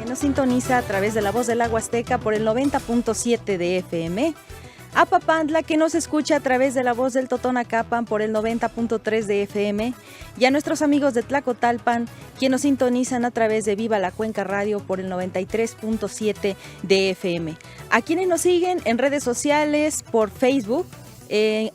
nos sintoniza a través de La Voz del Agua Azteca por el 90.7 de FM, a Papantla, que nos escucha a través de La Voz del Totonacapan por el 90.3 de FM, y a nuestros amigos de Tlacotalpan, quienes nos sintonizan a través de Viva la Cuenca Radio por el 93.7 de FM. A quienes nos siguen en redes sociales, por Facebook,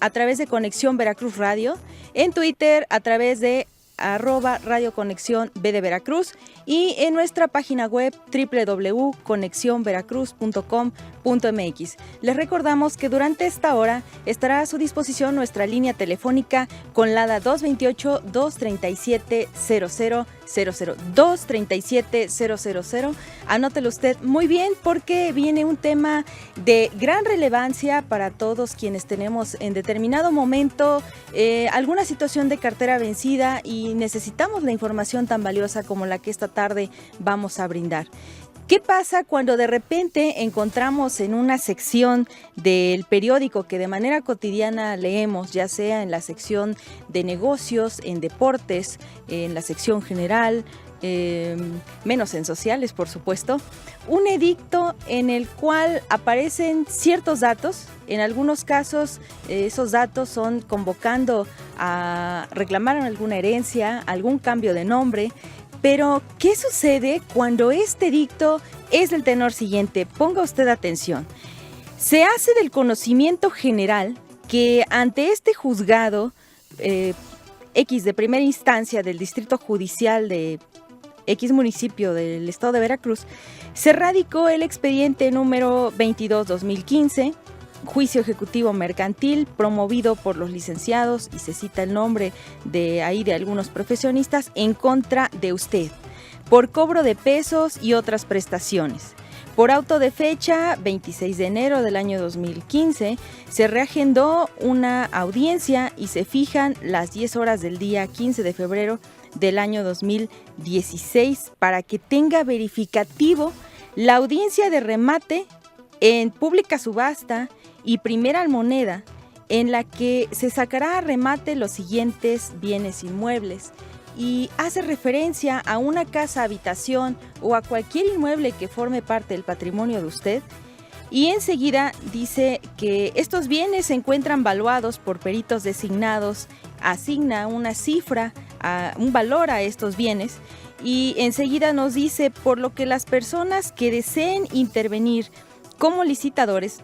a través de Conexión Veracruz Radio, en Twitter a través de @Radio Conexión B de Veracruz, y en nuestra página web www.conexionveracruz.com.mx. Les recordamos que durante esta hora estará a su disposición nuestra línea telefónica con LADA 228-237-0000, 237-000. Anótelo usted muy bien, porque viene un tema de gran relevancia para todos quienes tenemos en determinado momento alguna situación de cartera vencida y necesitamos la información tan valiosa como la que esta tarde vamos a brindar. ¿Qué pasa cuando de repente encontramos en una sección del periódico que de manera cotidiana leemos, ya sea en la sección de negocios, en deportes, en la sección general, menos en sociales, por supuesto, un edicto en el cual aparecen ciertos datos? En algunos casos esos datos son convocando a reclamar alguna herencia, algún cambio de nombre. Pero, ¿qué sucede cuando este edicto es del tenor siguiente? Ponga usted atención. Se hace del conocimiento general que ante este juzgado X de primera instancia del Distrito Judicial de X municipio del estado de Veracruz, se radicó el expediente número 22-2015, juicio ejecutivo mercantil promovido por los licenciados, y se cita el nombre de algunos profesionistas, en contra de usted, por cobro de pesos y otras prestaciones. Por auto de fecha 26 de enero del año 2015, se reagendó una audiencia y se fijan las 10 horas del día 15 de febrero del año 2016 para que tenga verificativo la audiencia de remate en pública subasta y primera moneda, en la que se sacará a remate los siguientes bienes inmuebles, y hace referencia a una casa habitación o a cualquier inmueble que forme parte del patrimonio de usted, y enseguida dice que estos bienes se encuentran valuados por peritos designados, asigna una cifra, un valor a estos bienes, y enseguida nos dice por lo que las personas que deseen intervenir como licitadores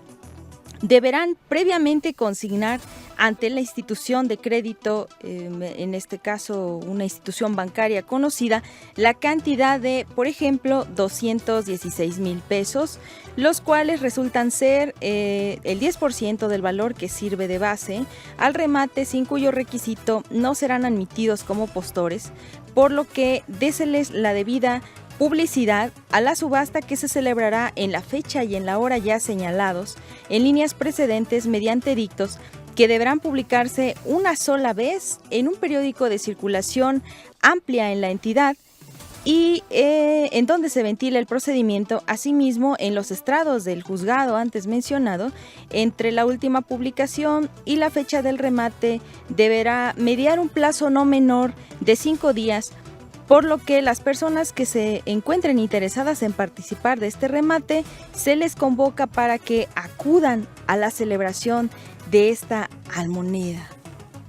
deberán previamente consignar ante la institución de crédito, en este caso una institución bancaria conocida, la cantidad de, por ejemplo, 216,000 pesos, los cuales resultan ser el 10% del valor que sirve de base al remate, sin cuyo requisito no serán admitidos como postores, por lo que déseles la debida publicidad a la subasta, que se celebrará en la fecha y en la hora ya señalados en líneas precedentes mediante edictos que deberán publicarse una sola vez en un periódico de circulación amplia en la entidad, y en donde se ventila el procedimiento. Asimismo, en los estrados del juzgado antes mencionado, entre la última publicación y la fecha del remate deberá mediar un plazo no menor de 5 días, por lo que las personas que se encuentren interesadas en participar de este remate se les convoca para que acudan a la celebración de esta almoneda.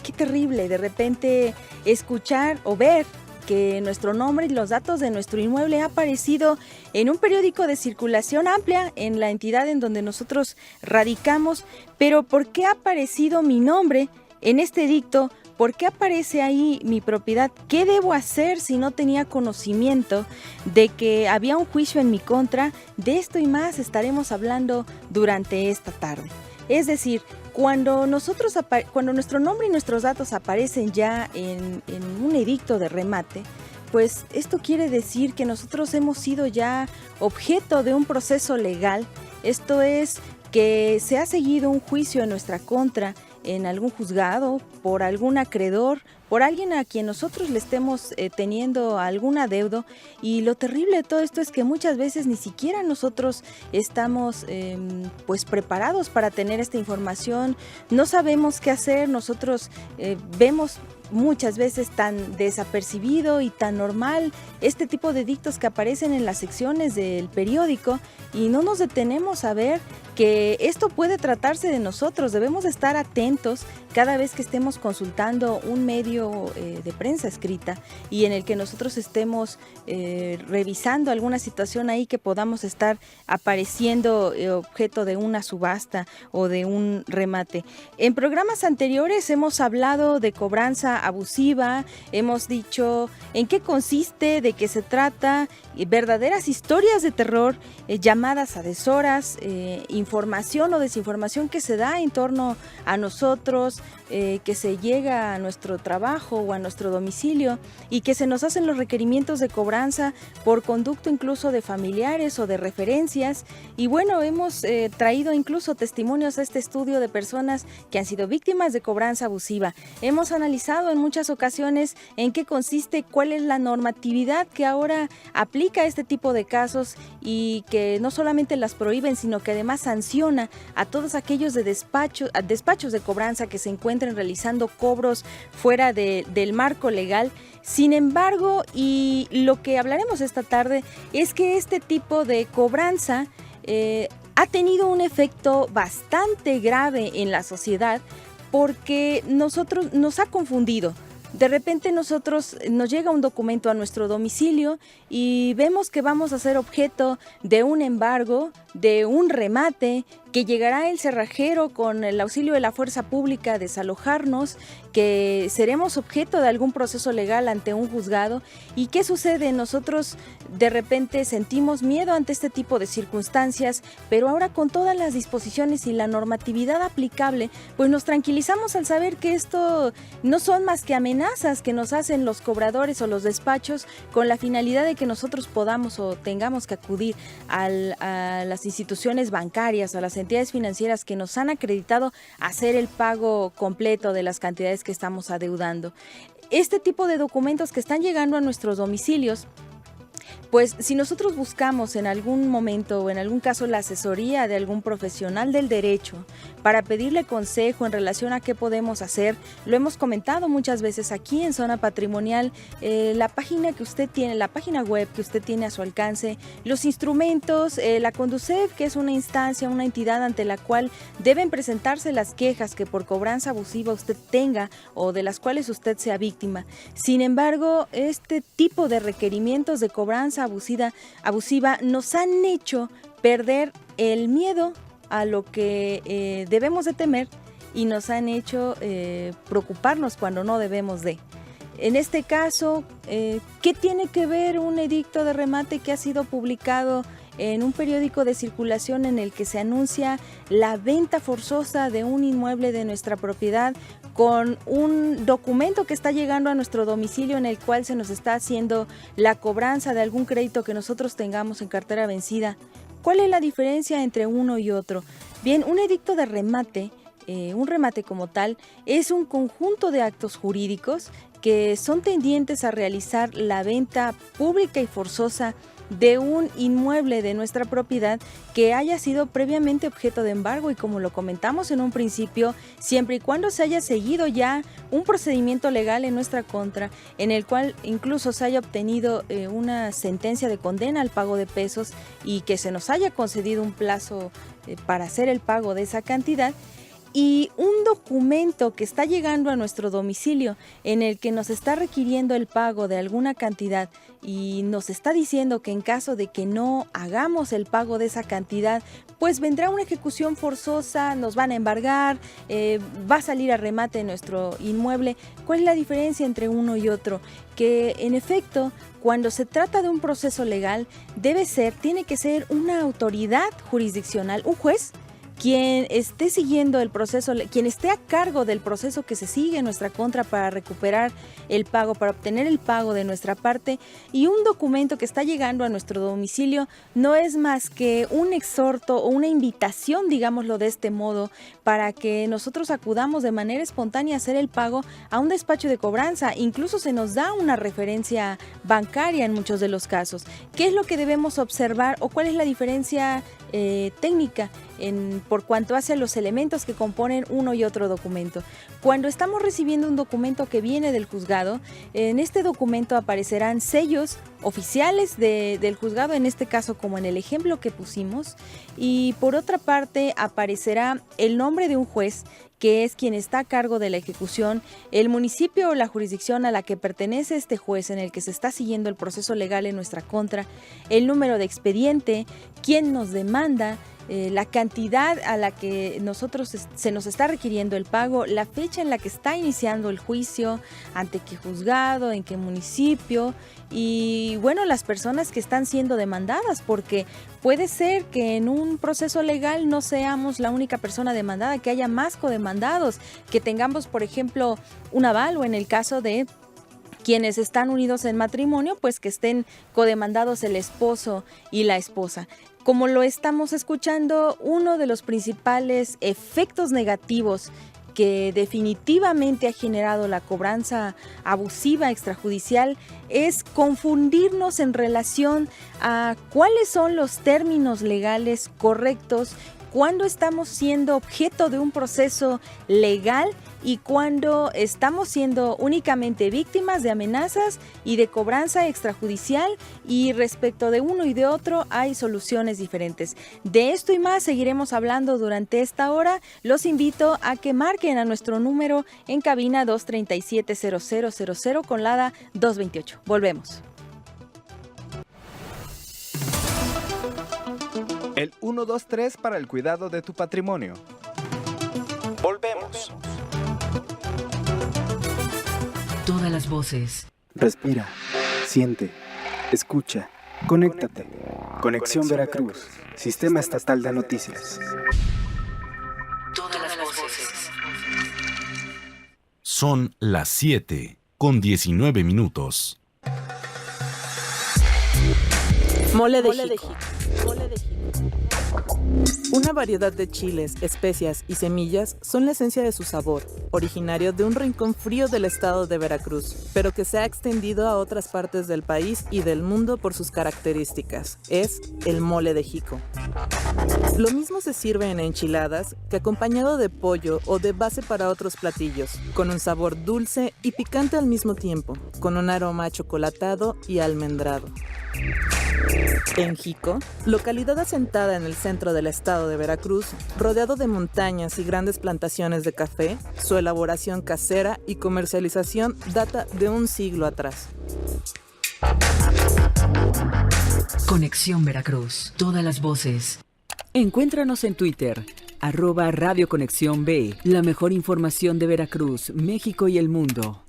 Qué terrible de repente escuchar o ver que nuestro nombre y los datos de nuestro inmueble ha aparecido en un periódico de circulación amplia en la entidad en donde nosotros radicamos. Pero ¿por qué ha aparecido mi nombre en este edicto? ¿Por qué aparece ahí mi propiedad? ¿Qué debo hacer si no tenía conocimiento de que había un juicio en mi contra? De esto y más estaremos hablando durante esta tarde. Es decir, cuando nuestro nombre y nuestros datos aparecen ya en un edicto de remate, pues esto quiere decir que nosotros hemos sido ya objeto de un proceso legal. Esto es, que se ha seguido un juicio en nuestra contra en algún juzgado, por algún acreedor, por alguien a quien nosotros le estemos teniendo algún adeudo. Y lo terrible de todo esto es que muchas veces ni siquiera nosotros estamos pues preparados para tener esta información. No sabemos qué hacer. Nosotros vemos muchas veces tan desapercibido y tan normal este tipo de dictos que aparecen en las secciones del periódico y no nos detenemos a ver que esto puede tratarse de nosotros. Debemos estar atentos cada vez que estemos consultando un medio de prensa escrita y en el que nosotros estemos revisando alguna situación ahí que podamos estar apareciendo objeto de una subasta o de un remate. En programas anteriores hemos hablado de cobranza abusiva, hemos dicho en qué consiste, de qué se trata, verdaderas historias de terror, llamadas a deshoras, información o desinformación que se da en torno a nosotros, que se llega a nuestro trabajo o a nuestro domicilio y que se nos hacen los requerimientos de cobranza por conducto incluso de familiares o de referencias. Y bueno, hemos traído incluso testimonios a este estudio de personas que han sido víctimas de cobranza abusiva. Hemos analizado en muchas ocasiones en qué consiste, cuál es la normatividad que ahora aplica a este tipo de casos y que no solamente las prohíben, sino que además sanciona a todos aquellos de despachos de cobranza que se encuentren realizando cobros fuera del marco legal. Sin embargo, y lo que hablaremos esta tarde es que este tipo de cobranza ha tenido un efecto bastante grave en la sociedad porque nos ha confundido. De repente nos llega un documento a nuestro domicilio y vemos que vamos a ser objeto de un embargo, de un remate, que llegará el cerrajero con el auxilio de la fuerza pública a desalojarnos, que seremos objeto de algún proceso legal ante un juzgado. ¿Y qué sucede? Nosotros de repente sentimos miedo ante este tipo de circunstancias, pero ahora con todas las disposiciones y la normatividad aplicable, pues nos tranquilizamos al saber que esto no son más que amenazas que nos hacen los cobradores o los despachos con la finalidad de que nosotros podamos o tengamos que acudir a las instituciones bancarias, a las entidades financieras que nos han acreditado hacer el pago completo de las cantidades que estamos adeudando. Este tipo de documentos que están llegando a nuestros domicilios, pues si nosotros buscamos en algún momento o en algún caso la asesoría de algún profesional del derecho para pedirle consejo en relación a qué podemos hacer, lo hemos comentado muchas veces aquí en Zona Patrimonial, la página que usted tiene, la página web que usted tiene a su alcance, los instrumentos, la Conducef, que es una instancia, una entidad ante la cual deben presentarse las quejas que por cobranza abusiva usted tenga o de las cuales usted sea víctima. Sin embargo, este tipo de requerimientos de cobranza abusiva nos han hecho perder el miedo a lo que debemos de temer y nos han hecho preocuparnos cuando no debemos de. En este caso, ¿qué tiene que ver un edicto de remate que ha sido publicado en un periódico de circulación en el que se anuncia la venta forzosa de un inmueble de nuestra propiedad con un documento que está llegando a nuestro domicilio en el cual se nos está haciendo la cobranza de algún crédito que nosotros tengamos en cartera vencida? ¿Cuál es la diferencia entre uno y otro? Bien, un edicto de remate, un remate como tal, es un conjunto de actos jurídicos que son tendientes a realizar la venta pública y forzosa de un inmueble de nuestra propiedad que haya sido previamente objeto de embargo y, como lo comentamos en un principio, siempre y cuando se haya seguido ya un procedimiento legal en nuestra contra, en el cual incluso se haya obtenido una sentencia de condena al pago de pesos y que se nos haya concedido un plazo para hacer el pago de esa cantidad, y un documento que está llegando a nuestro domicilio en el que nos está requiriendo el pago de alguna cantidad y nos está diciendo que en caso de que no hagamos el pago de esa cantidad, pues vendrá una ejecución forzosa, nos van a embargar, va a salir a remate nuestro inmueble. ¿Cuál es la diferencia entre uno y otro? Que en efecto, cuando se trata de un proceso legal, tiene que ser una autoridad jurisdiccional, un juez, quien esté siguiendo el proceso, quien esté a cargo del proceso que se sigue en nuestra contra para recuperar el pago, para obtener el pago de nuestra parte. Y un documento que está llegando a nuestro domicilio no es más que un exhorto o una invitación, digámoslo de este modo, para que nosotros acudamos de manera espontánea a hacer el pago a un despacho de cobranza. Incluso se nos da una referencia bancaria en muchos de los casos. ¿Qué es lo que debemos observar o cuál es la diferencia técnica por cuanto hace los elementos que componen uno y otro documento. Cuando estamos recibiendo un documento que viene del juzgado, en este documento aparecerán sellos oficiales del juzgado, en este caso como en el ejemplo que pusimos, y por otra parte aparecerá el nombre de un juez que es quien está a cargo de la ejecución, el municipio o la jurisdicción a la que pertenece este juez en el que se está siguiendo el proceso legal en nuestra contra, el número de expediente, quién nos demanda, la cantidad a la que se nos está requiriendo el pago, la fecha en la que está iniciando el juicio, ante qué juzgado, en qué municipio y bueno, las personas que están siendo demandadas, porque puede ser que en un proceso legal no seamos la única persona demandada, que haya más codemandados, que tengamos, por ejemplo, un aval o en el caso de quienes están unidos en matrimonio, pues que estén codemandados el esposo y la esposa. Como lo estamos escuchando, uno de los principales efectos negativos que definitivamente ha generado la cobranza abusiva extrajudicial es confundirnos en relación a cuáles son los términos legales correctos cuando estamos siendo objeto de un proceso legal y cuando estamos siendo únicamente víctimas de amenazas y de cobranza extrajudicial, y respecto de uno y de otro hay soluciones diferentes. De esto y más seguiremos hablando durante esta hora. Los invito a que marquen a nuestro número en cabina 237-0000 con LADA 228. Volvemos. El 123 para el cuidado de tu patrimonio. Volvemos. Todas las voces. Respira, siente, escucha, conéctate. Conexión Veracruz, Sistema Estatal de Noticias. Todas las voces. Son las 7:19. Mole de jico. Una variedad de chiles, especias y semillas son la esencia de su sabor, originario de un rincón frío del estado de Veracruz, pero que se ha extendido a otras partes del país y del mundo por sus características. Es el mole de jico. Lo mismo se sirve en enchiladas, que acompañado de pollo o de base para otros platillos, con un sabor dulce y picante al mismo tiempo, con un aroma achocolatado y almendrado. En Jico, localidad asentada en el centro del estado de Veracruz, rodeado de montañas y grandes plantaciones de café, su elaboración casera y comercialización data de un siglo atrás. Conexión Veracruz. Todas las voces. Encuéntranos en Twitter, @Radio Conexión B, la mejor información de Veracruz, México y el mundo.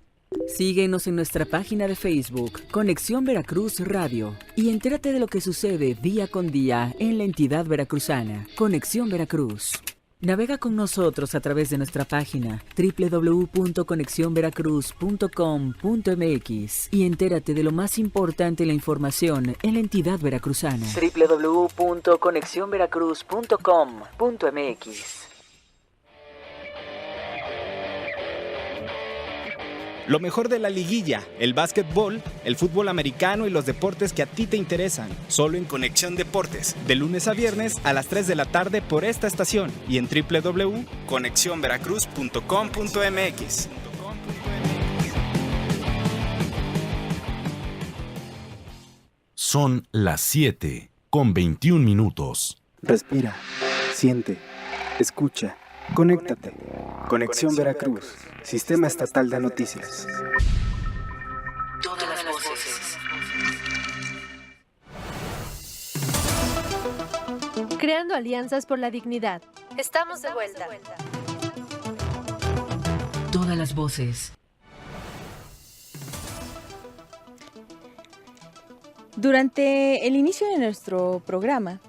Síguenos en nuestra página de Facebook, Conexión Veracruz Radio, y entérate de lo que sucede día con día en la entidad veracruzana. Conexión Veracruz. Navega con nosotros a través de nuestra página www.conexionveracruz.com.mx y entérate de lo más importante en la información en la entidad veracruzana. www.conexionveracruz.com.mx. Lo mejor de la liguilla, el básquetbol, el fútbol americano y los deportes que a ti te interesan. Solo en Conexión Deportes, de lunes a viernes a las 3 de la tarde por esta estación y en www.conexionveracruz.com.mx. Son las 7:21. Respira, siente, escucha, conéctate. Conexión Veracruz, Sistema Estatal de Noticias. Todas las voces. Creando alianzas por la dignidad. Estamos de vuelta. Todas las voces. Durante el inicio de nuestro programa,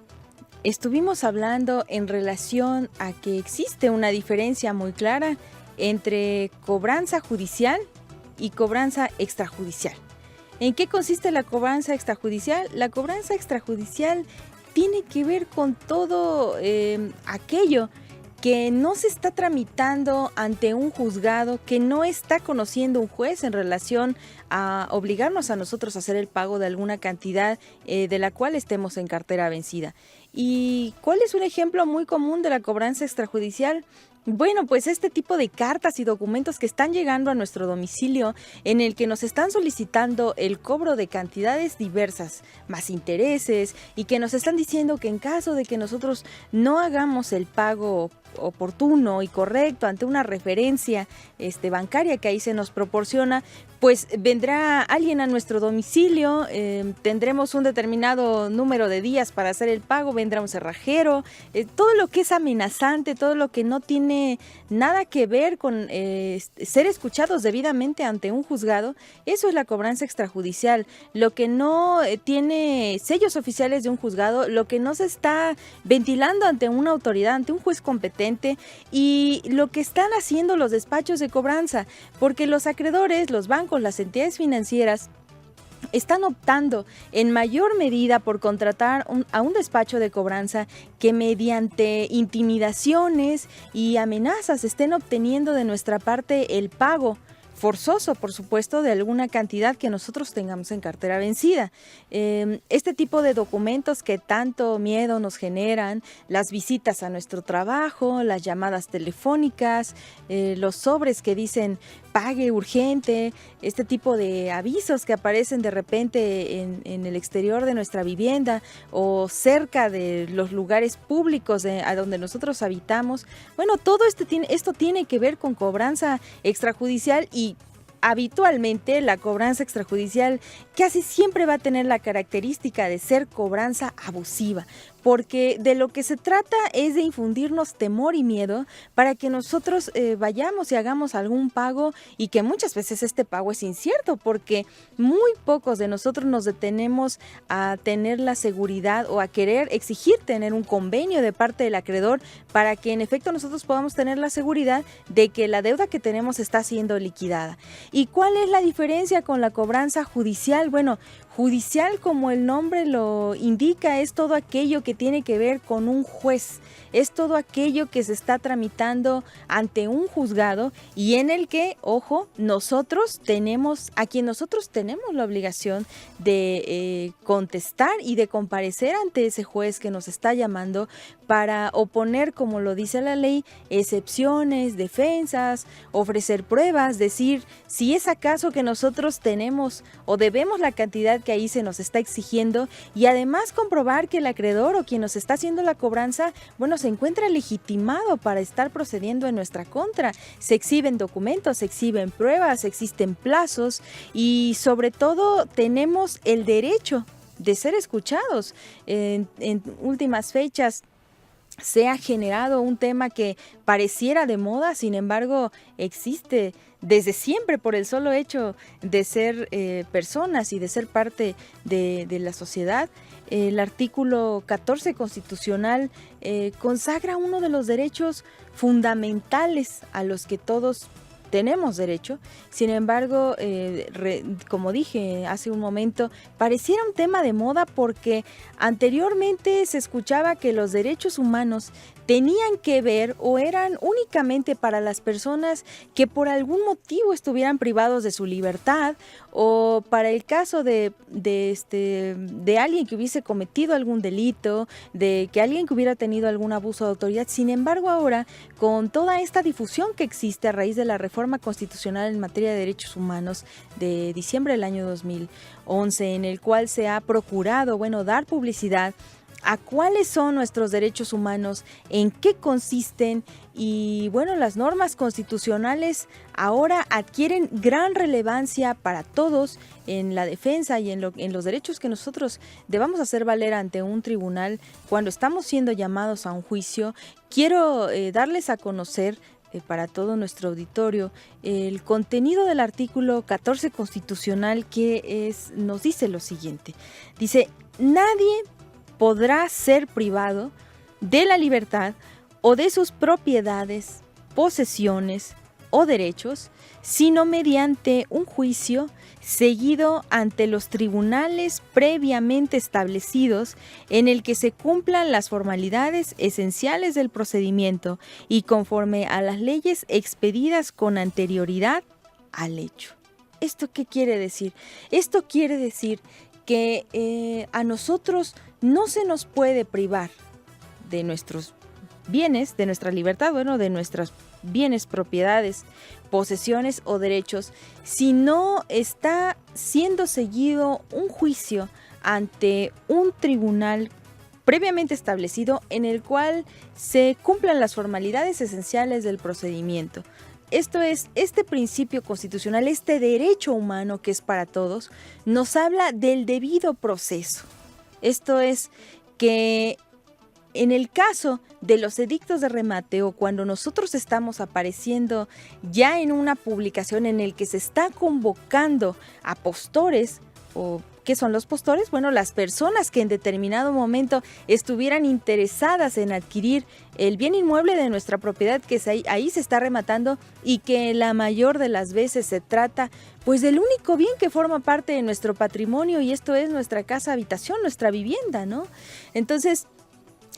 estuvimos hablando en relación a que existe una diferencia muy clara entre cobranza judicial y cobranza extrajudicial. ¿En qué consiste la cobranza extrajudicial? La cobranza extrajudicial tiene que ver con todo aquello que no se está tramitando ante un juzgado, que no está conociendo un juez en relación a obligarnos a nosotros a hacer el pago de alguna cantidad de la cual estemos en cartera vencida. ¿Y cuál es un ejemplo muy común de la cobranza extrajudicial? Bueno, pues este tipo de cartas y documentos que están llegando a nuestro domicilio en el que nos están solicitando el cobro de cantidades diversas, más intereses, y que nos están diciendo que en caso de que nosotros no hagamos el pago oportuno y correcto ante una referencia bancaria que ahí se nos proporciona, pues vendrá alguien a nuestro domicilio, tendremos un determinado número de días para hacer el pago, vendrá un cerrajero, todo lo que es amenazante, todo lo que no tiene nada que ver con ser escuchados debidamente ante un juzgado, eso es la cobranza extrajudicial. Lo que no tiene sellos oficiales de un juzgado, lo que no se está ventilando ante una autoridad, ante un juez competente, y lo que están haciendo los despachos de cobranza, porque los acreedores, los bancos, las entidades financieras están optando en mayor medida por contratar a un despacho de cobranza que mediante intimidaciones y amenazas estén obteniendo de nuestra parte el pago forzoso, por supuesto, de alguna cantidad que nosotros tengamos en cartera vencida. Este tipo de documentos que tanto miedo nos generan, las visitas a nuestro trabajo, las llamadas telefónicas, los sobres que dicen pague urgente, este tipo de avisos que aparecen de repente en el exterior de nuestra vivienda o cerca de los lugares públicos a donde nosotros habitamos. Bueno, todo esto tiene que ver con cobranza extrajudicial, y habitualmente la cobranza extrajudicial casi siempre va a tener la característica de ser cobranza abusiva, porque de lo que se trata es de infundirnos temor y miedo para que nosotros vayamos y hagamos algún pago, y que muchas veces este pago es incierto, porque muy pocos de nosotros nos detenemos a tener la seguridad o a querer exigir tener un convenio de parte del acreedor para que en efecto nosotros podamos tener la seguridad de que la deuda que tenemos está siendo liquidada. ¿Y cuál es la diferencia con la cobranza judicial? Bueno, judicial, como el nombre lo indica, es todo aquello que tiene que ver con un juez, es todo aquello que se está tramitando ante un juzgado y en el que, ojo, a quien nosotros tenemos la obligación de contestar y de comparecer ante ese juez que nos está llamando para oponer, como lo dice la ley, excepciones, defensas, ofrecer pruebas, decir si es acaso que nosotros tenemos o debemos la cantidad que ahí se nos está exigiendo, y además comprobar que el acreedor o quien nos está haciendo la cobranza, bueno, se encuentra legitimado para estar procediendo en nuestra contra. Se exhiben documentos, se exhiben pruebas, existen plazos y sobre todo tenemos el derecho de ser escuchados. En últimas fechas se ha generado un tema que pareciera de moda, sin embargo existe desde siempre por el solo hecho de ser personas y de ser parte de la sociedad. El artículo 14 constitucional consagra uno de los derechos fundamentales a los que todos tenemos derecho. Sin embargo, como dije hace un momento, pareciera un tema de moda porque anteriormente se escuchaba que los derechos humanos tenían que ver o eran únicamente para las personas que por algún motivo estuvieran privados de su libertad, o para el caso de alguien que hubiese cometido algún delito, de que alguien que hubiera tenido algún abuso de autoridad. Sin embargo, ahora, con toda esta difusión que existe a raíz de la reforma constitucional en materia de derechos humanos de diciembre del año 2011, en el cual se ha procurado, dar publicidad a cuáles son nuestros derechos humanos, en qué consisten, y las normas constitucionales ahora adquieren gran relevancia para todos en la defensa y en los derechos que nosotros debamos hacer valer ante un tribunal cuando estamos siendo llamados a un juicio. Quiero darles a conocer para todo nuestro auditorio el contenido del artículo 14 constitucional, que nos dice lo siguiente. Dice: nadie podrá ser privado de la libertad o de sus propiedades, posesiones, o derechos, sino mediante un juicio seguido ante los tribunales previamente establecidos en el que se cumplan las formalidades esenciales del procedimiento y conforme a las leyes expedidas con anterioridad al hecho. ¿Esto qué quiere decir? Esto quiere decir que a nosotros no se nos puede privar de nuestros bienes, de nuestra libertad, de nuestros bienes, propiedades, posesiones o derechos, si no está siendo seguido un juicio ante un tribunal previamente establecido en el cual se cumplan las formalidades esenciales del procedimiento. Esto es, este principio constitucional, este derecho humano que es para todos, nos habla del debido proceso. Esto es que en el caso de los edictos de remate o cuando nosotros estamos apareciendo ya en una publicación en el que se está convocando a postores, o ¿qué son los postores? Bueno, las personas que en determinado momento estuvieran interesadas en adquirir el bien inmueble de nuestra propiedad que ahí se está rematando y que la mayor de las veces se trata pues del único bien que forma parte de nuestro patrimonio y esto es nuestra casa habitación, nuestra vivienda, ¿no? Entonces,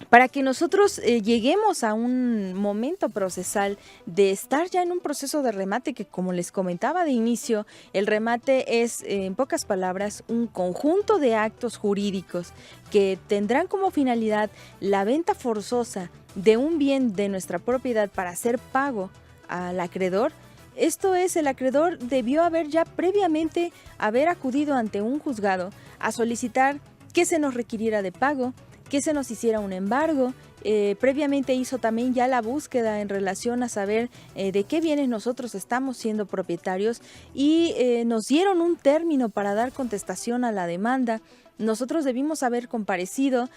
para que nosotros lleguemos a un momento procesal de estar ya en un proceso de remate que, como les comentaba de inicio, el remate es, en pocas palabras, un conjunto de actos jurídicos que tendrán como finalidad la venta forzosa de un bien de nuestra propiedad para hacer pago al acreedor. Esto es, el acreedor debió haber ya previamente haber acudido ante un juzgado a solicitar que se nos requiriera de pago, que se nos hiciera un embargo, previamente hizo también ya la búsqueda en relación a saber de qué bienes nosotros estamos siendo propietarios y nos dieron un término para dar contestación a la demanda. Nosotros debimos haber comparecido,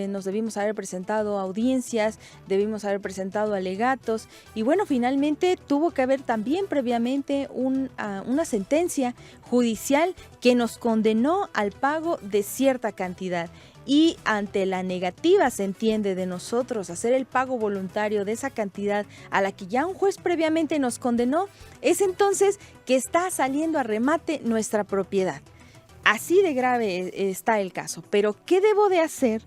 nos debimos haber presentado audiencias, debimos haber presentado alegatos y bueno, finalmente tuvo que haber también previamente una sentencia judicial que nos condenó al pago de cierta cantidad. Y ante la negativa, se entiende, de nosotros hacer el pago voluntario de esa cantidad a la que ya un juez previamente nos condenó, es entonces que está saliendo a remate nuestra propiedad. Así de grave está el caso. Pero, ¿qué debo de hacer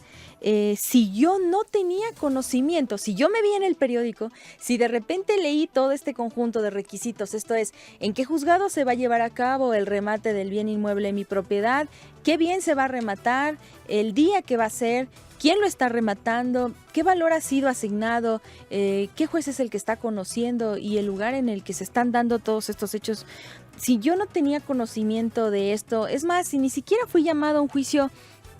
si yo no tenía conocimiento? Si yo me vi en el periódico, si de repente leí todo este conjunto de requisitos, esto es, ¿en qué juzgado se va a llevar a cabo el remate del bien inmueble en mi propiedad? ¿Qué bien se va a rematar? ¿El día que va a ser? ¿Quién lo está rematando? ¿Qué valor ha sido asignado? ¿Qué juez es el que está conociendo? Y el lugar en el que se están dando todos estos hechos. Si yo no tenía conocimiento de esto, es más, si ni siquiera fui llamado a un juicio,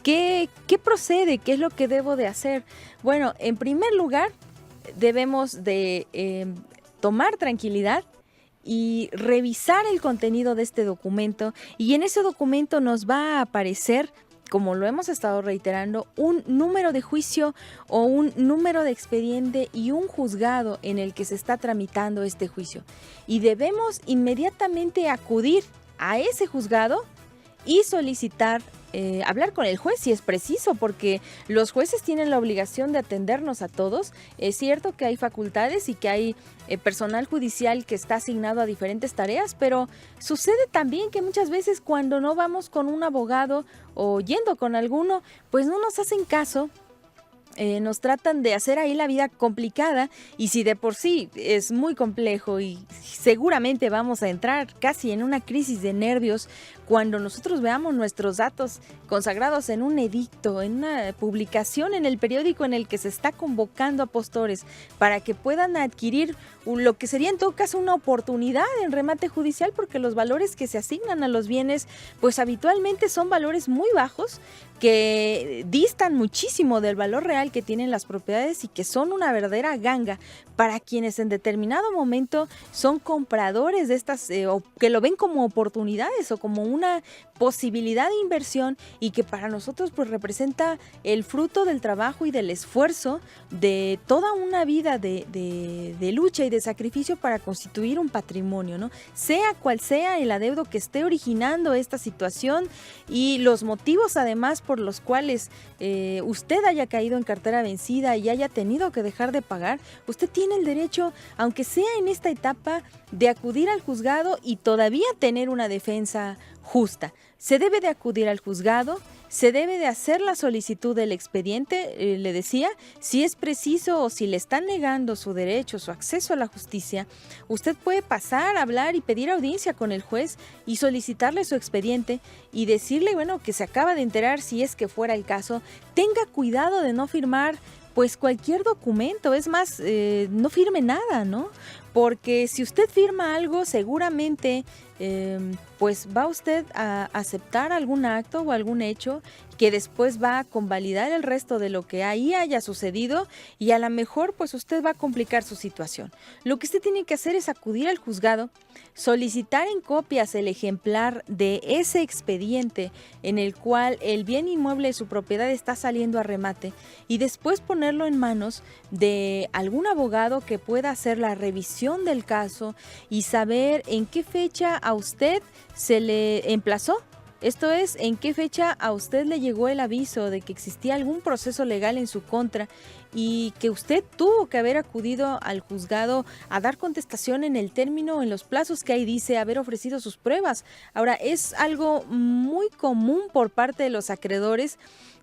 ¿qué procede? ¿Qué es lo que debo de hacer? Bueno, en primer lugar, debemos de tomar tranquilidad y revisar el contenido de este documento. Y en ese documento nos va a aparecer, como lo hemos estado reiterando, un número de juicio o un número de expediente y un juzgado en el que se está tramitando este juicio. Y debemos inmediatamente acudir a ese juzgado y solicitar, hablar con el juez si es preciso, porque los jueces tienen la obligación de atendernos a todos. Es cierto que hay facultades y que hay personal judicial que está asignado a diferentes tareas, pero sucede también que muchas veces cuando no vamos con un abogado o yendo con alguno, pues no nos hacen caso. Nos tratan de hacer ahí la vida complicada y si de por sí es muy complejo y seguramente vamos a entrar casi en una crisis de nervios cuando nosotros veamos nuestros datos consagrados en un edicto, en una publicación en el periódico en el que se está convocando a postores para que puedan adquirir lo que sería en todo caso una oportunidad en remate judicial, porque los valores que se asignan a los bienes pues habitualmente son valores muy bajos que distan muchísimo del valor real que tienen las propiedades y que son una verdadera ganga para quienes en determinado momento son compradores de estas o que lo ven como oportunidades o como una posibilidad de inversión y que para nosotros pues representa el fruto del trabajo y del esfuerzo de toda una vida de lucha y de sacrificio para constituir un patrimonio, ¿no? Sea cual sea el adeudo que esté originando esta situación y los motivos además por los cuales usted haya caído en cartera cartera vencida y haya tenido que dejar de pagar, usted tiene el derecho, aunque sea en esta etapa, de acudir al juzgado y todavía tener una defensa justa. Se debe de acudir al juzgado, se debe de hacer la solicitud del expediente, le decía, si es preciso o si le están negando su derecho, su acceso a la justicia, usted puede pasar, hablar y pedir audiencia con el juez y solicitarle su expediente y decirle, bueno, que se acaba de enterar, si es que fuera el caso, tenga cuidado de no firmar pues cualquier documento, es más, no firme nada, ¿no? Porque si usted firma algo, seguramente pues va usted a aceptar algún acto o algún hecho que después va a convalidar el resto de lo que ahí haya sucedido y a lo mejor pues usted va a complicar su situación. Lo que usted tiene que hacer es acudir al juzgado, solicitar en copias el ejemplar de ese expediente en el cual el bien inmueble de su propiedad está saliendo a remate y después ponerlo en manos de algún abogado que pueda hacer la revisión del caso y saber en qué fecha a usted se le emplazó. Esto es, en qué fecha a usted le llegó el aviso de que existía algún proceso legal en su contra y que usted tuvo que haber acudido al juzgado a dar contestación en el término, en los plazos que ahí dice, haber ofrecido sus pruebas. Ahora, es algo muy común por parte de los acreedores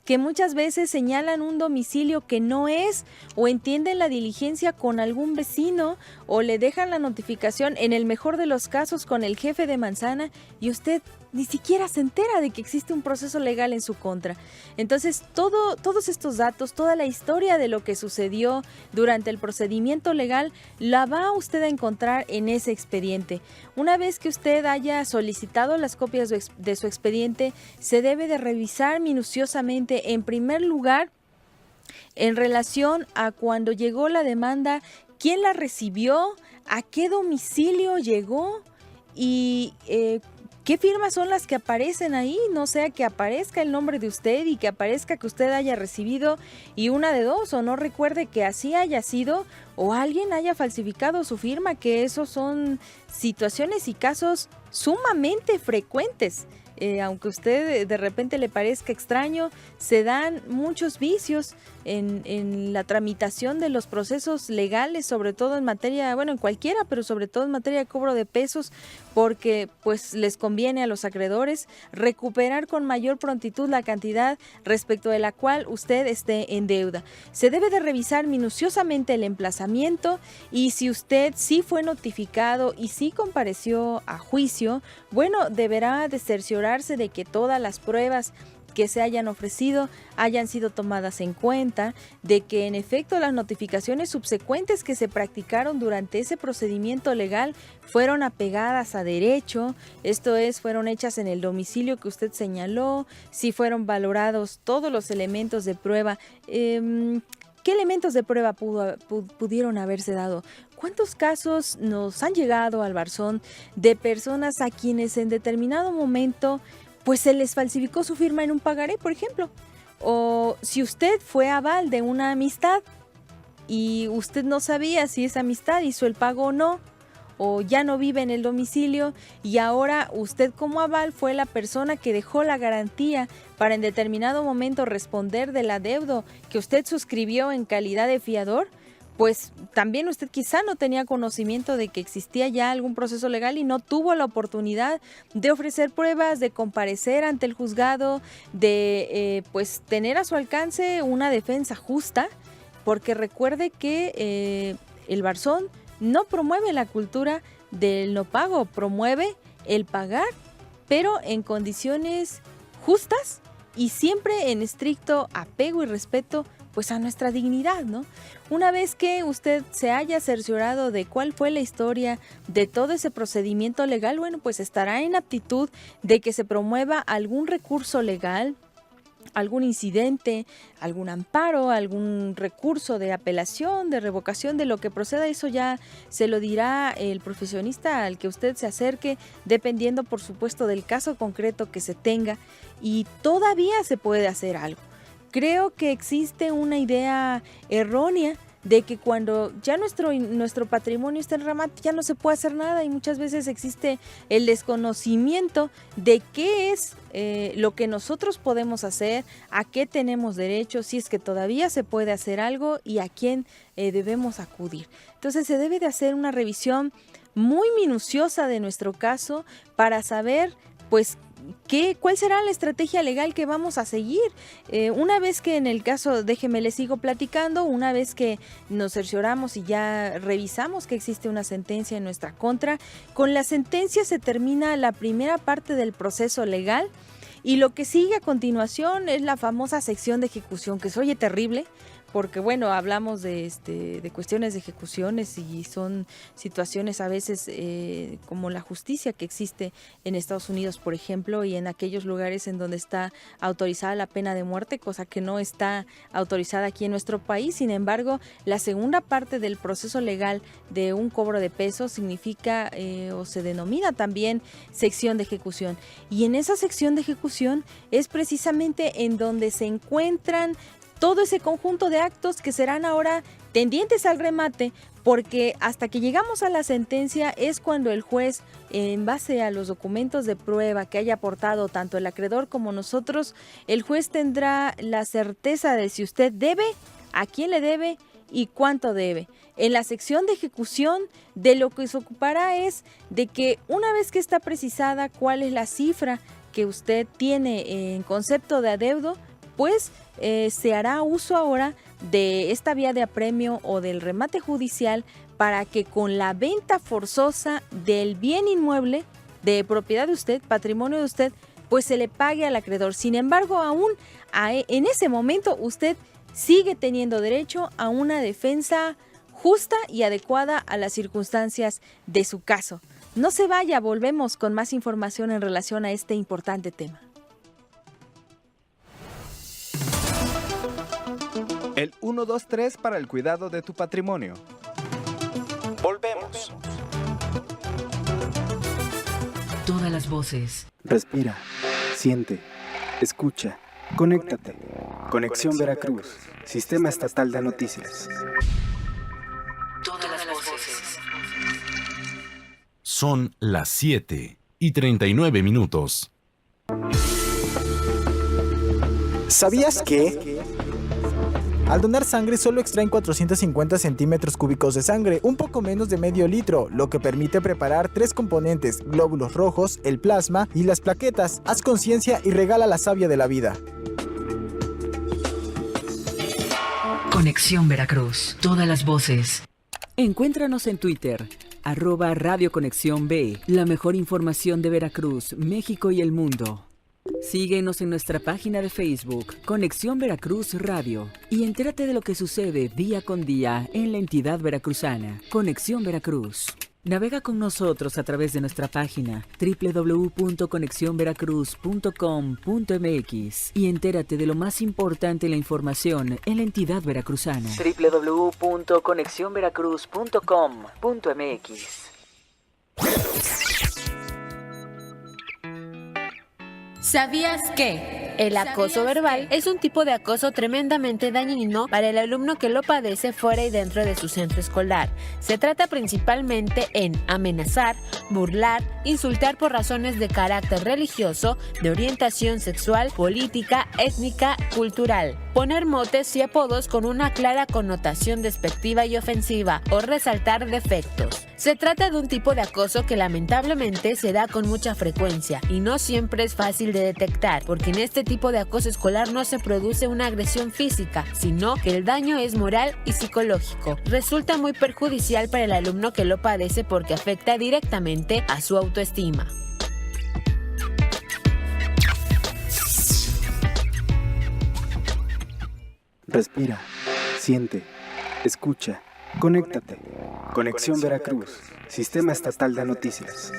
que muchas veces señalan un domicilio que no es o entienden la diligencia con algún vecino o le dejan la notificación, en el mejor de los casos, con el jefe de manzana y usted ni siquiera se entera de que existe un proceso legal en su contra. Entonces, todos estos datos, toda la historia de lo que sucedió durante el procedimiento legal, la va usted a encontrar en ese expediente. Una vez que usted haya solicitado las copias de su expediente, se debe de revisar minuciosamente, en primer lugar, en relación a cuando llegó la demanda, quién la recibió, a qué domicilio llegó y ¿qué firmas son las que aparecen ahí? No sea que aparezca el nombre de usted y que aparezca que usted haya recibido y una de dos, o no recuerde que así haya sido o alguien haya falsificado su firma, que esos son situaciones y casos sumamente frecuentes. Aunque a usted de repente le parezca extraño, se dan muchos vicios en la tramitación de los procesos legales, sobre todo en materia, bueno, en cualquiera, pero sobre todo en materia de cobro de pesos, porque pues les conviene a los acreedores recuperar con mayor prontitud la cantidad respecto de la cual usted esté en deuda. Se debe de revisar minuciosamente el emplazamiento y si usted sí fue notificado y sí compareció a juicio, bueno, deberá de cerciorarse de que todas las pruebas que se hayan ofrecido hayan sido tomadas en cuenta, de que en efecto las notificaciones subsecuentes que se practicaron durante ese procedimiento legal fueron apegadas a derecho, esto es, fueron hechas en el domicilio que usted señaló, si fueron valorados todos los elementos de prueba. ¿Qué elementos de prueba pudieron haberse dado? ¿Cuántos casos nos han llegado al Barzón de personas a quienes en determinado momento pues se les falsificó su firma en un pagaré, por ejemplo? O si usted fue aval de una amistad y usted no sabía si esa amistad hizo el pago o no, o ya no vive en el domicilio y ahora usted como aval fue la persona que dejó la garantía para en determinado momento responder del adeudo que usted suscribió en calidad de fiador, pues también usted quizá no tenía conocimiento de que existía ya algún proceso legal y no tuvo la oportunidad de ofrecer pruebas, de comparecer ante el juzgado, de pues tener a su alcance una defensa justa, porque recuerde que el Barzón no promueve la cultura del no pago, promueve el pagar, pero en condiciones justas y siempre en estricto apego y respeto pues a nuestra dignidad, ¿no? Una vez que usted se haya cerciorado de cuál fue la historia de todo ese procedimiento legal, bueno, pues estará en aptitud de que se promueva algún recurso legal, algún incidente, algún amparo, algún recurso de apelación, de revocación, de lo que proceda. Eso ya se lo dirá el profesionista al que usted se acerque, dependiendo por supuesto del caso concreto que se tenga, y todavía se puede hacer algo. Creo que existe una idea errónea de que cuando ya nuestro patrimonio está en remate ya no se puede hacer nada, y muchas veces existe el desconocimiento de qué es lo que nosotros podemos hacer, a qué tenemos derecho, si es que todavía se puede hacer algo y a quién debemos acudir. Entonces se debe de hacer una revisión muy minuciosa de nuestro caso para saber pues ¿cuál será la estrategia legal que vamos a seguir? Una vez que en el caso, déjeme les sigo platicando, una vez que nos cercioramos y ya revisamos que existe una sentencia en nuestra contra, con la sentencia se termina la primera parte del proceso legal, y lo que sigue a continuación es la famosa sección de ejecución, que se oye terrible, porque bueno, hablamos de cuestiones de ejecuciones y son situaciones a veces como la justicia que existe en Estados Unidos, por ejemplo, y en aquellos lugares en donde está autorizada la pena de muerte, cosa que no está autorizada aquí en nuestro país. Sin embargo, la segunda parte del proceso legal de un cobro de pesos significa o se denomina también sección de ejecución. Y en esa sección de ejecución es precisamente en donde se encuentran todo ese conjunto de actos que serán ahora tendientes al remate, porque hasta que llegamos a la sentencia es cuando el juez, en base a los documentos de prueba que haya aportado tanto el acreedor como nosotros, el juez tendrá la certeza de si usted debe, a quién le debe y cuánto debe. En la sección de ejecución, de lo que se ocupará es de que una vez que está precisada cuál es la cifra que usted tiene en concepto de adeudo, pues se hará uso ahora de esta vía de apremio o del remate judicial para que con la venta forzosa del bien inmueble de propiedad de usted, patrimonio de usted, pues se le pague al acreedor. Sin embargo, aún en ese momento usted sigue teniendo derecho a una defensa justa y adecuada a las circunstancias de su caso. No se vaya, volvemos con más información en relación a este importante tema. El 123 para el cuidado de tu patrimonio. Volvemos. Todas las voces. Respira, siente, escucha, conéctate. Conexión Veracruz, Sistema Estatal de Noticias. Todas las voces. Son las 7:39. ¿Sabías que? Al donar sangre solo extraen 450 centímetros cúbicos de sangre, un poco menos de medio litro, lo que permite preparar 3 componentes, glóbulos rojos, el plasma y las plaquetas. Haz conciencia y regala la savia de la vida. Conexión Veracruz. Todas las voces. Encuéntranos en Twitter, @Radio Conexión B, la mejor información de Veracruz, México y el mundo. Síguenos en nuestra página de Facebook, Conexión Veracruz Radio, y entérate de lo que sucede día con día en la entidad veracruzana. Conexión Veracruz. Navega con nosotros a través de nuestra página www.conexionveracruz.com.mx y entérate de lo más importante en la información en la entidad veracruzana. www.conexionveracruz.com.mx. ¿Sabías que? El acoso verbal es un tipo de acoso tremendamente dañino para el alumno que lo padece fuera y dentro de su centro escolar. Se trata principalmente en amenazar, burlar, insultar por razones de carácter religioso, de orientación sexual, política, étnica, cultural, poner motes y apodos con una clara connotación despectiva y ofensiva o resaltar defectos. Se trata de un tipo de acoso que lamentablemente se da con mucha frecuencia y no siempre es fácil de detectar, porque en este tipo de acoso escolar no se produce una agresión física, sino que el daño es moral y psicológico. Resulta muy perjudicial para el alumno que lo padece porque afecta directamente a su autoestima. Respira, siente, escucha, conéctate. Conexión Veracruz, Sistema Estatal de Noticias.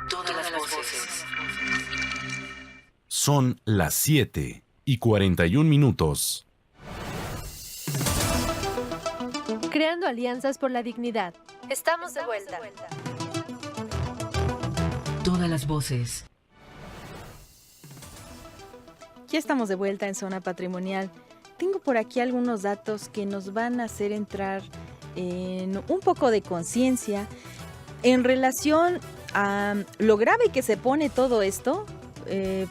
Todas las voces. Son las 7:41. Creando alianzas por la dignidad. Estamos de vuelta. Todas las voces. Ya estamos de vuelta en Zona Patrimonial. tengo por aquí algunos datos que nos van a hacer entrar en un poco de conciencia en relación a lo grave que se pone todo esto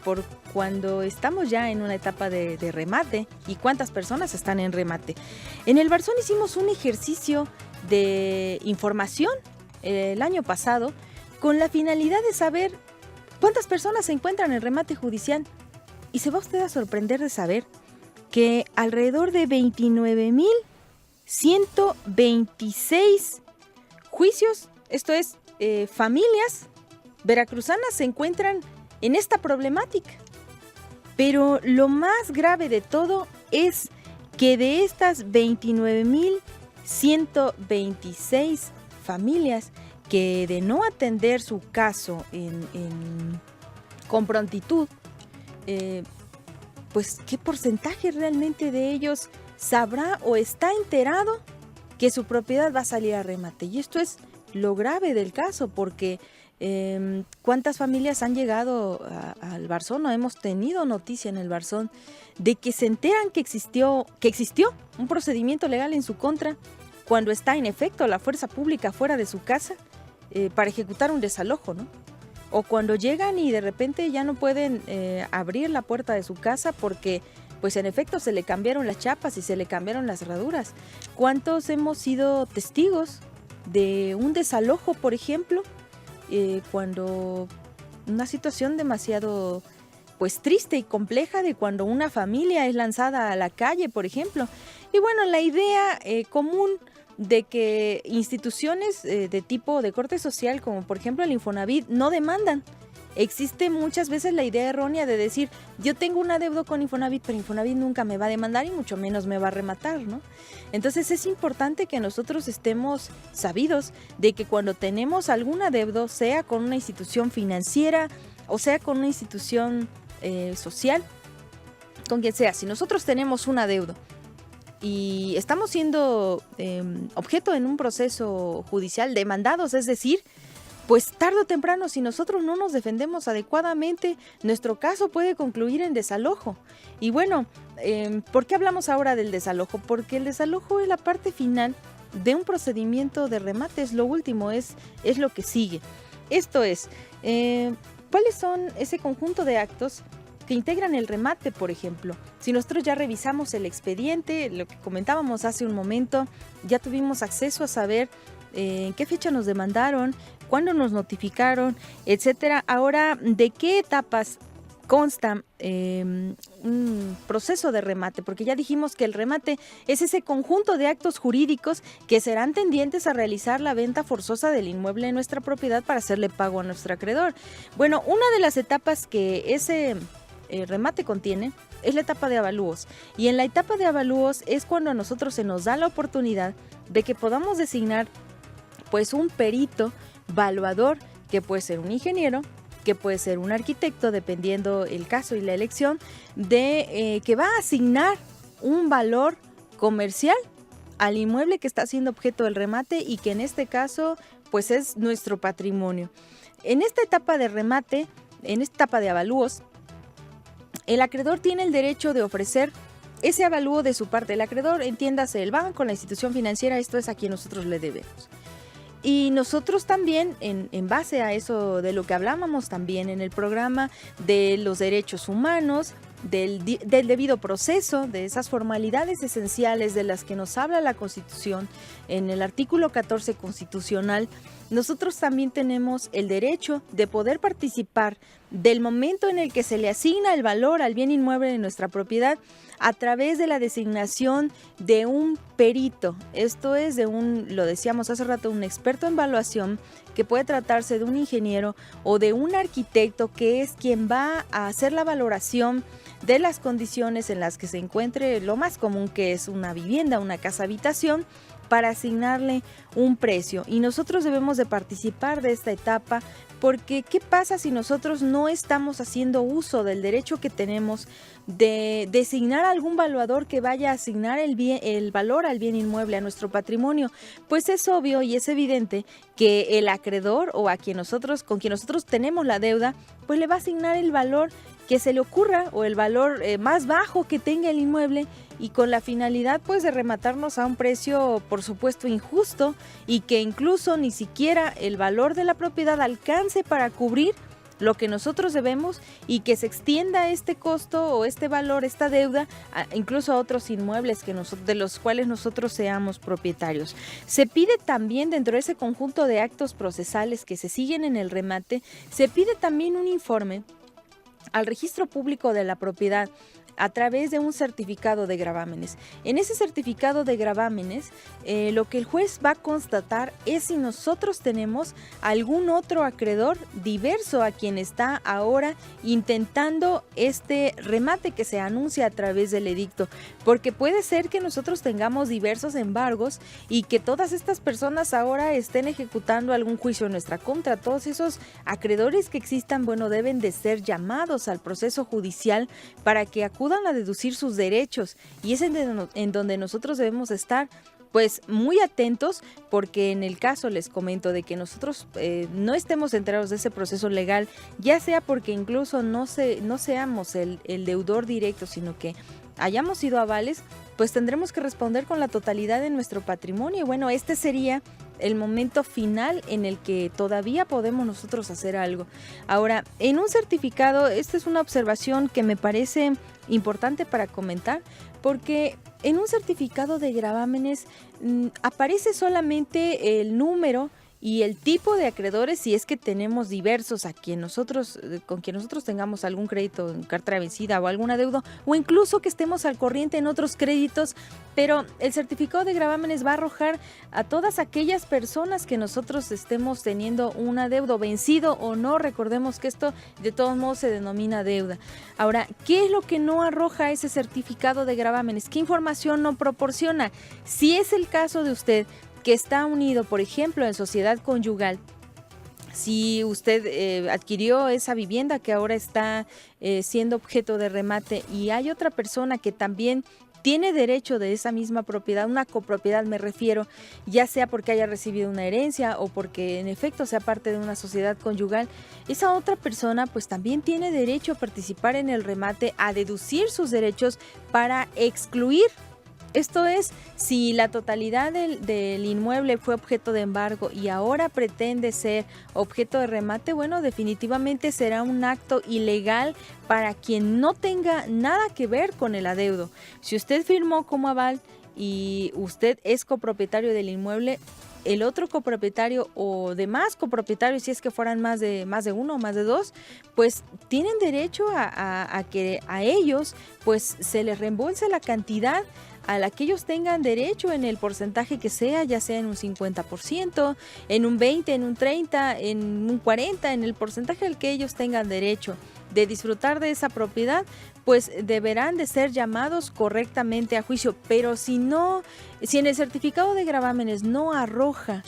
por cuando estamos ya en una etapa de remate y cuántas personas están en remate. En el Barzón hicimos un ejercicio de información el año pasado con la finalidad de saber cuántas personas se encuentran en remate judicial, y se va usted a sorprender de saber que alrededor de 29,126 juicios, esto es, familias veracruzanas se encuentran en esta problemática. Pero lo más grave de todo es que de estas 29,126 familias que de no atender su caso con prontitud, pues qué porcentaje realmente de ellos sabrá o está enterado que su propiedad va a salir a remate. Y esto es lo grave del caso, porque cuántas familias han llegado al Barzón, o hemos tenido noticia en el Barzón de que se enteran que existió un procedimiento legal en su contra cuando está en efecto la fuerza pública fuera de su casa para ejecutar un desalojo, ¿no? O cuando llegan y de repente ya no pueden abrir la puerta de su casa porque pues en efecto se le cambiaron las chapas y se le cambiaron las cerraduras. ¿Cuántos hemos sido testigos de un desalojo, por ejemplo, cuando una situación demasiado pues triste y compleja de cuando una familia es lanzada a la calle, por ejemplo? Y bueno, la idea común de que instituciones de tipo de corte social, como por ejemplo el Infonavit, no demandan. Existe muchas veces la idea errónea de decir, yo tengo un adeudo con Infonavit, pero Infonavit nunca me va a demandar y mucho menos me va a rematar, ¿no? Entonces es importante que nosotros estemos sabidos de que cuando tenemos algún adeudo, sea con una institución financiera o sea con una institución social, con quien sea, si nosotros tenemos un adeudo y estamos siendo objeto en un proceso judicial, demandados, es decir, pues tarde o temprano, si nosotros no nos defendemos adecuadamente, nuestro caso puede concluir en desalojo. Y bueno, ¿por qué hablamos ahora del desalojo? Porque el desalojo es la parte final de un procedimiento de remate, es lo último, es lo que sigue. Esto es, ¿cuáles son ese conjunto de actos que integran el remate, por ejemplo? Si nosotros ya revisamos el expediente, lo que comentábamos hace un momento, ya tuvimos acceso a saber en qué fecha nos demandaron, cuándo nos notificaron, etcétera. Ahora, ¿de qué etapas consta un proceso de remate? Porque ya dijimos que el remate es ese conjunto de actos jurídicos que serán tendientes a realizar la venta forzosa del inmueble en nuestra propiedad para hacerle pago a nuestro acreedor. Bueno, una de las etapas que ese remate contiene es la etapa de avalúos, y en la etapa de avalúos es cuando a nosotros se nos da la oportunidad de que podamos designar pues un perito valuador, que puede ser un ingeniero, que puede ser un arquitecto, dependiendo el caso y la elección, de que va a asignar un valor comercial al inmueble que está siendo objeto del remate y que en este caso pues es nuestro patrimonio. En esta etapa de remate, en esta etapa de avalúos, el acreedor tiene el derecho de ofrecer ese avalúo de su parte. El acreedor, entiéndase, el banco, la institución financiera, esto es a quien nosotros le debemos. Y nosotros también, en base a eso de lo que hablábamos también en el programa de los derechos humanos, del debido proceso, de esas formalidades esenciales de las que nos habla la Constitución, en el artículo 14 constitucional, nosotros también tenemos el derecho de poder participar del momento en el que se le asigna el valor al bien inmueble de nuestra propiedad a través de la designación de un perito. Esto es lo decíamos hace rato, un experto en evaluación, que puede tratarse de un ingeniero o de un arquitecto, que es quien va a hacer la valoración de las condiciones en las que se encuentre lo más común, que es una vivienda, una casa habitación, para asignarle un precio. Y nosotros debemos de participar de esta etapa, porque ¿qué pasa si nosotros no estamos haciendo uso del derecho que tenemos de designar algún valuador que vaya a asignar el valor al bien inmueble, a nuestro patrimonio? Pues es obvio y es evidente que el acreedor o con quien nosotros tenemos la deuda, pues le va a asignar el valor que se le ocurra o el valor más bajo que tenga el inmueble y con la finalidad pues de rematarnos a un precio por supuesto injusto y que incluso ni siquiera el valor de la propiedad alcance para cubrir lo que nosotros debemos y que se extienda este costo o este valor, esta deuda, incluso a otros inmuebles de los cuales nosotros seamos propietarios. Se pide también dentro de ese conjunto de actos procesales que se siguen en el remate, se pide también un informe al registro público de la propiedad a través de un certificado de gravámenes. En ese certificado de gravámenes, lo que el juez va a constatar es si nosotros tenemos algún otro acreedor diverso a quien está ahora intentando este remate que se anuncia a través del edicto, porque puede ser que nosotros tengamos diversos embargos y que todas estas personas ahora estén ejecutando algún juicio en nuestra contra. Todos esos acreedores que existan, bueno, deben de ser llamados al proceso judicial para que acudan a deducir sus derechos, y es en donde nosotros debemos estar pues muy atentos, porque en el caso, les comento, de que nosotros no estemos enterados de ese proceso legal, ya sea porque incluso no seamos el deudor directo, sino que hayamos sido avales, pues tendremos que responder con la totalidad de nuestro patrimonio. Y bueno, este sería el momento final en el que todavía podemos nosotros hacer algo. Ahora, en un certificado, esta es una observación que me parece importante para comentar, porque en un certificado de gravámenes aparece solamente el número y el tipo de acreedores, si es que tenemos diversos con quien nosotros tengamos algún crédito en cartera vencida o alguna deuda, o incluso que estemos al corriente en otros créditos, pero el certificado de gravámenes va a arrojar a todas aquellas personas que nosotros estemos teniendo una deuda, vencido o no. Recordemos que esto de todos modos se denomina deuda. Ahora, ¿qué es lo que no arroja ese certificado de gravámenes? ¿Qué información no proporciona? Si es el caso de usted que está unido, por ejemplo, en sociedad conyugal, si usted adquirió esa vivienda que ahora está siendo objeto de remate y hay otra persona que también tiene derecho de esa misma propiedad, una copropiedad me refiero, ya sea porque haya recibido una herencia o porque en efecto sea parte de una sociedad conyugal, esa otra persona pues también tiene derecho a participar en el remate, a deducir sus derechos para excluir. Esto es, si la totalidad del inmueble fue objeto de embargo y ahora pretende ser objeto de remate, bueno, definitivamente será un acto ilegal para quien no tenga nada que ver con el adeudo. Si usted firmó como aval y usted es copropietario del inmueble, el otro copropietario o demás copropietarios, si es que fueran más de uno o más de dos, pues tienen derecho a que a ellos pues se les reembolse la cantidad a la que ellos tengan derecho en el porcentaje que sea, ya sea en un 50%, en un 20%, en un 30%, en un 40%, en el porcentaje al que ellos tengan derecho de disfrutar de esa propiedad, pues deberán de ser llamados correctamente a juicio. Pero si en el certificado de gravámenes no arroja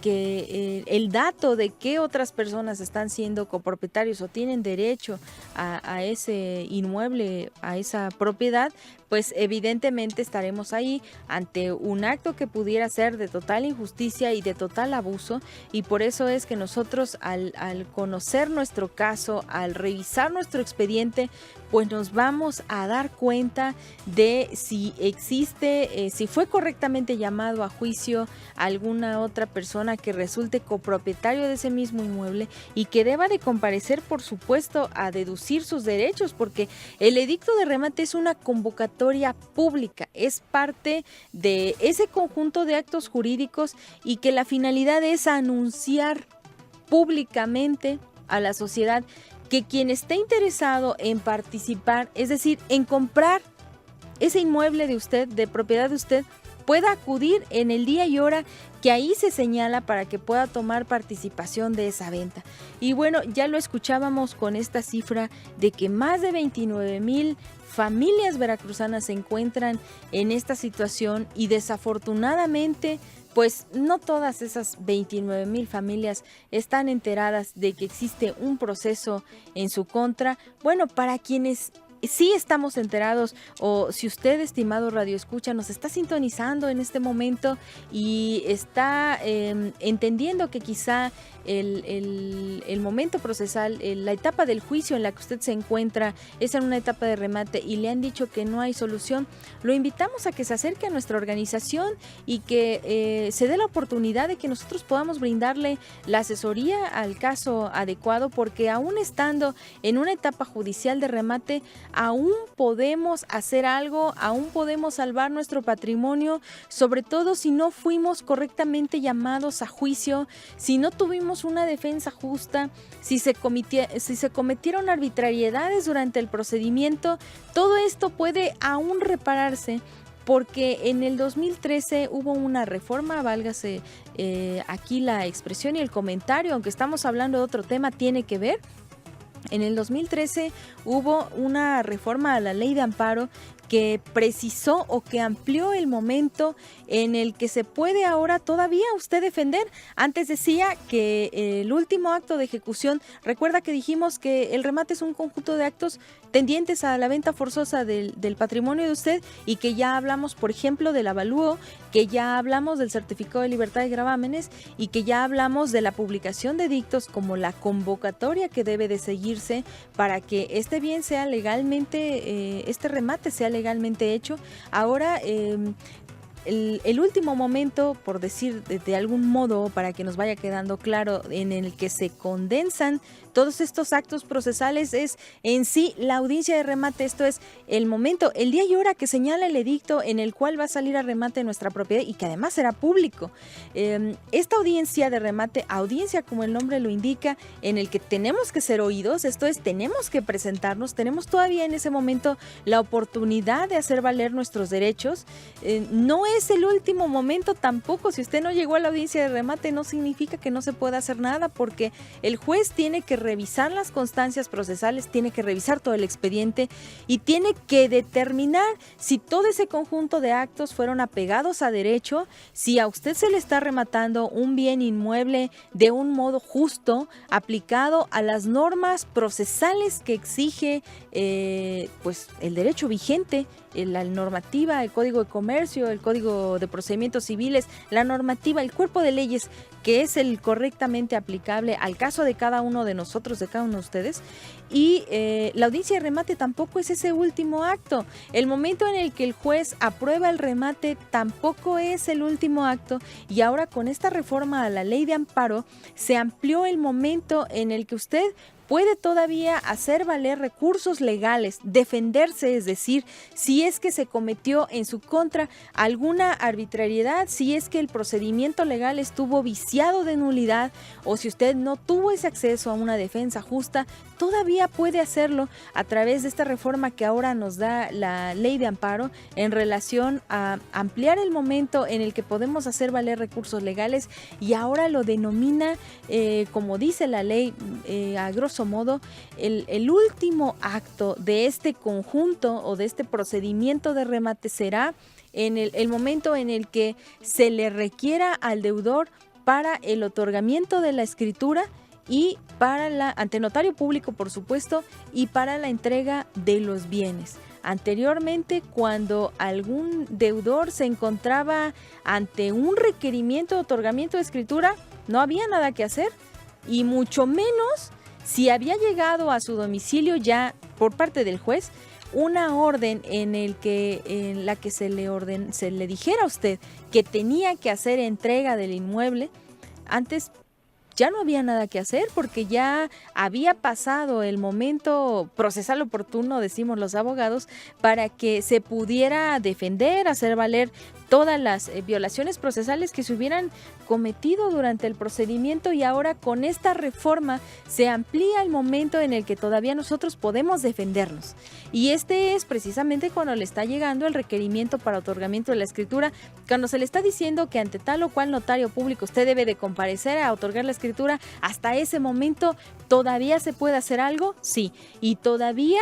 que el dato de qué otras personas están siendo copropietarios o tienen derecho a ese inmueble, a esa propiedad, pues evidentemente estaremos ahí ante un acto que pudiera ser de total injusticia y de total abuso, y por eso es que nosotros al conocer nuestro caso, al revisar nuestro expediente, pues nos vamos a dar cuenta de si existe, si fue correctamente llamado a juicio alguna otra persona que resulte copropietario de ese mismo inmueble y que deba de comparecer, por supuesto, a deducir sus derechos, porque el edicto de remate es una convocatoria pública, es parte de ese conjunto de actos jurídicos y que la finalidad es anunciar públicamente a la sociedad que quien esté interesado en participar, es decir, en comprar ese inmueble de usted, de propiedad de usted, pueda acudir en el día y hora que ahí se señala para que pueda tomar participación de esa venta. Y bueno, ya lo escuchábamos con esta cifra de que más de 29,000 familias veracruzanas se encuentran en esta situación y desafortunadamente pues no todas esas 29,000 familias están enteradas de que existe un proceso en su contra. Bueno, para quienes sí estamos enterados, o si usted, estimado radioescucha, nos está sintonizando en este momento y está entendiendo que quizá el momento procesal, la etapa del juicio en la que usted se encuentra es en una etapa de remate y le han dicho que no hay solución, lo invitamos a que se acerque a nuestra organización y que se dé la oportunidad de que nosotros podamos brindarle la asesoría al caso adecuado, porque aún estando en una etapa judicial de remate, aún podemos hacer algo, aún podemos salvar nuestro patrimonio, sobre todo si no fuimos correctamente llamados a juicio, si no tuvimos una defensa justa, si se cometieron arbitrariedades durante el procedimiento. Todo esto puede aún repararse, porque en el 2013 hubo una reforma, válgase aquí la expresión y el comentario, aunque estamos hablando de otro tema, tiene que ver. En el 2013 hubo una reforma a la ley de amparo que precisó o que amplió el momento en el que se puede ahora todavía usted defender. Antes decía que el último acto de ejecución, recuerda que dijimos que el remate es un conjunto de actos tendientes a la venta forzosa del patrimonio de usted, y que ya hablamos, por ejemplo, del avalúo, que ya hablamos del certificado de libertad de gravámenes y que ya hablamos de la publicación de edictos como la convocatoria que debe de seguirse para que este bien sea legalmente, este remate sea legalmente hecho. Ahora el último momento, por decir de algún modo, para que nos vaya quedando claro, en el que se condensan todos estos actos procesales, es en sí la audiencia de remate. Esto es el momento, el día y hora que señala el edicto en el cual va a salir a remate nuestra propiedad y que además será público. Esta audiencia de remate, audiencia como el nombre lo indica, en el que tenemos que ser oídos, esto es, tenemos que presentarnos, tenemos todavía en ese momento la oportunidad de hacer valer nuestros derechos. No es el último momento tampoco. Si usted no llegó a la audiencia de remate, no significa que no se pueda hacer nada, porque el juez tiene que revisar las constancias procesales, tiene que revisar todo el expediente y tiene que determinar si todo ese conjunto de actos fueron apegados a derecho, si a usted se le está rematando un bien inmueble de un modo justo, aplicado a las normas procesales que exige pues el derecho vigente, la normativa, el Código de Comercio, el Código de Procedimientos Civiles, la normativa, el cuerpo de leyes que es el correctamente aplicable al caso de cada uno de nosotros, de cada uno de ustedes. Y la audiencia de remate tampoco es ese último acto. El momento en el que el juez aprueba el remate tampoco es el último acto. Y ahora, con esta reforma a la ley de amparo, se amplió el momento en el que usted puede todavía hacer valer recursos legales, defenderse, es decir, si es que se cometió en su contra alguna arbitrariedad, si es que el procedimiento legal estuvo viciado de nulidad, o si usted no tuvo ese acceso a una defensa justa, todavía puede hacerlo a través de esta reforma que ahora nos da la ley de amparo en relación a ampliar el momento en el que podemos hacer valer recursos legales, y ahora lo denomina, como dice la ley, a grosso modo, el último acto de este conjunto o de este procedimiento de remate será en el momento en el que se le requiera al deudor para el otorgamiento de la escritura y para ante notario público, por supuesto, y para la entrega de los bienes. Anteriormente, cuando algún deudor se encontraba ante un requerimiento de otorgamiento de escritura, no había nada que hacer, y mucho menos si había llegado a su domicilio ya por parte del juez una orden en la que se le dijera a usted que tenía que hacer entrega del inmueble. Antes ya no había nada que hacer, porque ya había pasado el momento procesal oportuno, decimos los abogados, para que se pudiera defender, hacer valer todas las violaciones procesales que se hubieran cometido durante el procedimiento. Y ahora, con esta reforma, se amplía el momento en el que todavía nosotros podemos defendernos, y este es precisamente cuando le está llegando el requerimiento para otorgamiento de la escritura, cuando se le está diciendo que ante tal o cual notario público usted debe de comparecer a otorgar la escritura. Hasta ese momento, ¿todavía se puede hacer algo? Sí, y todavía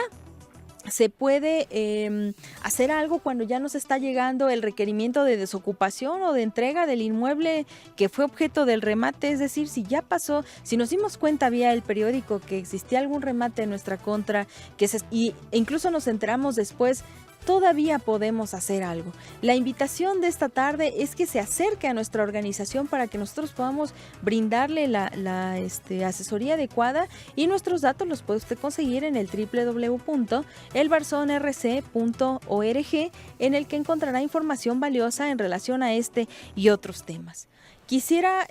se puede hacer algo cuando ya nos está llegando el requerimiento de desocupación o de entrega del inmueble que fue objeto del remate. Es decir, si ya pasó, si nos dimos cuenta vía el periódico que existía algún remate en nuestra contra, e incluso nos enteramos después, todavía podemos hacer algo. La invitación de esta tarde es que se acerque a nuestra organización para que nosotros podamos brindarle la asesoría adecuada, y nuestros datos los puede usted conseguir en el www.elbarzonrc.org, en el que encontrará información valiosa en relación a este y otros temas. Quisiera,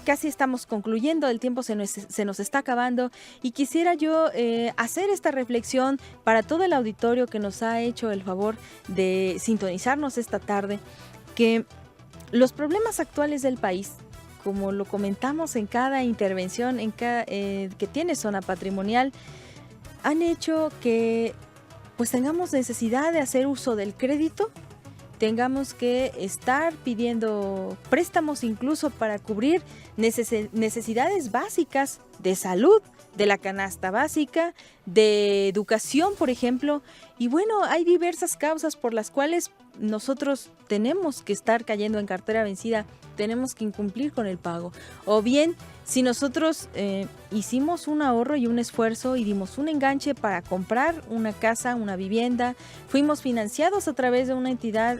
casi estamos concluyendo, el tiempo se nos está acabando, y quisiera yo hacer esta reflexión para todo el auditorio que nos ha hecho el favor de sintonizarnos esta tarde, que los problemas actuales del país, como lo comentamos en cada intervención que tiene Zona Patrimonial, han hecho que pues tengamos necesidad de hacer uso del crédito, tengamos que estar pidiendo préstamos incluso para cubrir necesidades básicas de salud, de la canasta básica, de educación, por ejemplo. Y bueno, hay diversas causas por las cuales nosotros tenemos que estar cayendo en cartera vencida, tenemos que incumplir con el pago. O bien, si nosotros hicimos un ahorro y un esfuerzo y dimos un enganche para comprar una casa, una vivienda, fuimos financiados a través de una entidad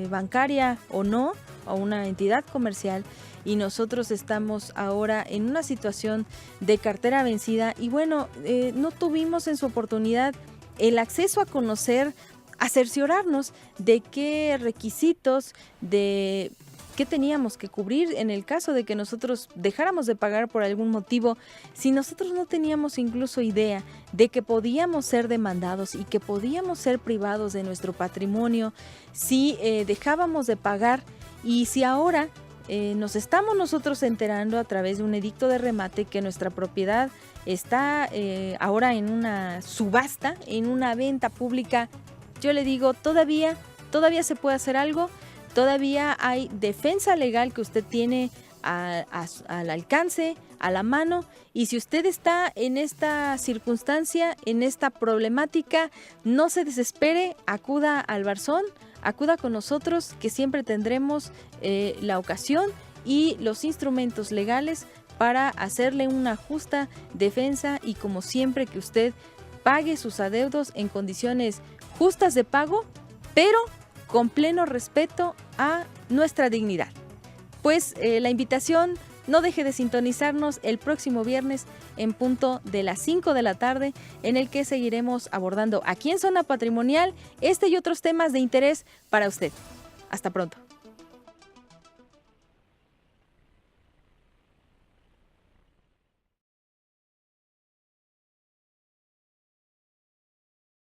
bancaria o no, o una entidad comercial, y nosotros estamos ahora en una situación de cartera vencida, y bueno, no tuvimos en su oportunidad el acceso a conocer, a cerciorarnos de qué requisitos, de qué teníamos que cubrir en el caso de que nosotros dejáramos de pagar por algún motivo, si nosotros no teníamos incluso idea de que podíamos ser demandados y que podíamos ser privados de nuestro patrimonio si dejábamos de pagar. Y si ahora nos estamos nosotros enterando a través de un edicto de remate que nuestra propiedad está ahora en una subasta, en una venta pública, yo le digo, todavía se puede hacer algo, todavía hay defensa legal que usted tiene al alcance, a la mano, y si usted está en esta circunstancia, en esta problemática, no se desespere, acuda al Barzón, acuda con nosotros, que siempre tendremos la ocasión y los instrumentos legales para hacerle una justa defensa, y como siempre que usted pague sus adeudos en condiciones justas de pago, pero con pleno respeto a nuestra dignidad. Pues la invitación, no deje de sintonizarnos el próximo viernes en punto de las 5 de la tarde, en el que seguiremos abordando aquí en Zona Patrimonial este y otros temas de interés para usted. Hasta pronto.